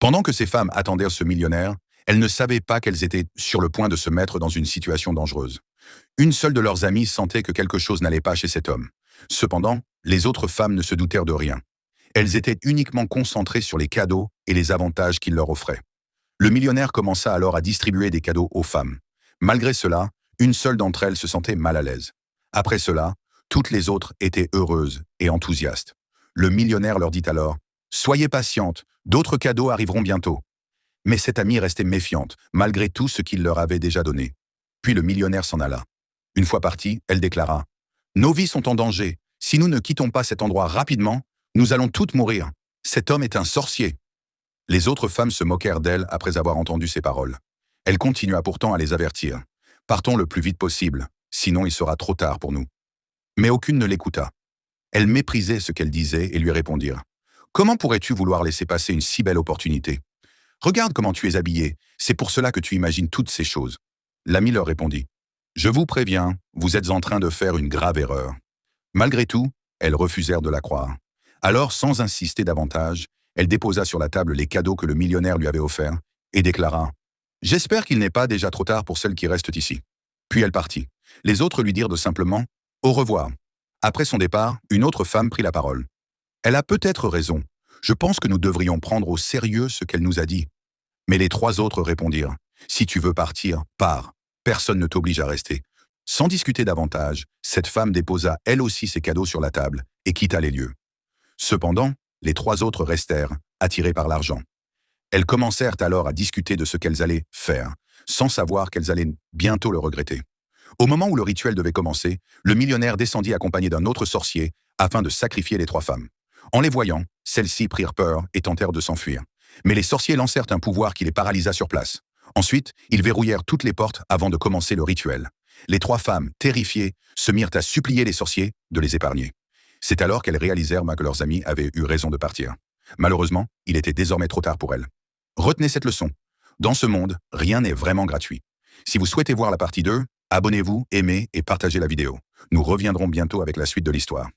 Pendant que ces femmes attendaient ce millionnaire, elles ne savaient pas qu'elles étaient sur le point de se mettre dans une situation dangereuse. Une seule de leurs amies sentait que quelque chose n'allait pas chez cet homme. Cependant, les autres femmes ne se doutèrent de rien. Elles étaient uniquement concentrées sur les cadeaux et les avantages qu'il leur offrait. Le millionnaire commença alors à distribuer des cadeaux aux femmes. Malgré cela, une seule d'entre elles se sentait mal à l'aise. Après cela, toutes les autres étaient heureuses et enthousiastes. Le millionnaire leur dit alors « Soyez patientes, d'autres cadeaux arriveront bientôt ». Mais cette amie restait méfiante, malgré tout ce qu'il leur avait déjà donné. Puis le millionnaire s'en alla. Une fois partie, elle déclara « Nos vies sont en danger. Si nous ne quittons pas cet endroit rapidement, nous allons toutes mourir. Cet homme est un sorcier. » Les autres femmes se moquèrent d'elle après avoir entendu ces paroles. Elle continua pourtant à les avertir. « Partons le plus vite possible, sinon il sera trop tard pour nous. » Mais aucune ne l'écouta. Elles méprisaient ce qu'elle disait et lui répondirent « Comment pourrais-tu vouloir laisser passer une si belle opportunité ? Regarde comment tu es habillée, c'est pour cela que tu imagines toutes ces choses. » L'ami leur répondit « Je vous préviens, vous êtes en train de faire une grave erreur. » Malgré tout, elles refusèrent de la croire. Alors, sans insister davantage, elle déposa sur la table les cadeaux que le millionnaire lui avait offerts et déclara « J'espère qu'il n'est pas déjà trop tard pour celles qui restent ici. » Puis elle partit. Les autres lui dirent de simplement « Au revoir ». Après son départ, une autre femme prit la parole. « Elle a peut-être raison. Je pense que nous devrions prendre au sérieux ce qu'elle nous a dit. » Mais les trois autres répondirent « Si tu veux partir, pars. Personne ne t'oblige à rester. » Sans discuter davantage, cette femme déposa elle aussi ses cadeaux sur la table et quitta les lieux. Cependant, les trois autres restèrent, attirées par l'argent. Elles commencèrent alors à discuter de ce qu'elles allaient faire, sans savoir qu'elles allaient bientôt le regretter. Au moment où le rituel devait commencer, le millionnaire descendit accompagné d'un autre sorcier afin de sacrifier les trois femmes. En les voyant, celles-ci prirent peur et tentèrent de s'enfuir. Mais les sorciers lancèrent un pouvoir qui les paralysa sur place. Ensuite, ils verrouillèrent toutes les portes avant de commencer le rituel. Les trois femmes, terrifiées, se mirent à supplier les sorciers de les épargner. C'est alors qu'elles réalisèrent que leurs amis avaient eu raison de partir. Malheureusement, il était désormais trop tard pour elles. Retenez cette leçon. Dans ce monde, rien n'est vraiment gratuit. Si vous souhaitez voir la partie 2, abonnez-vous, aimez et partagez la vidéo. Nous reviendrons bientôt avec la suite de l'histoire.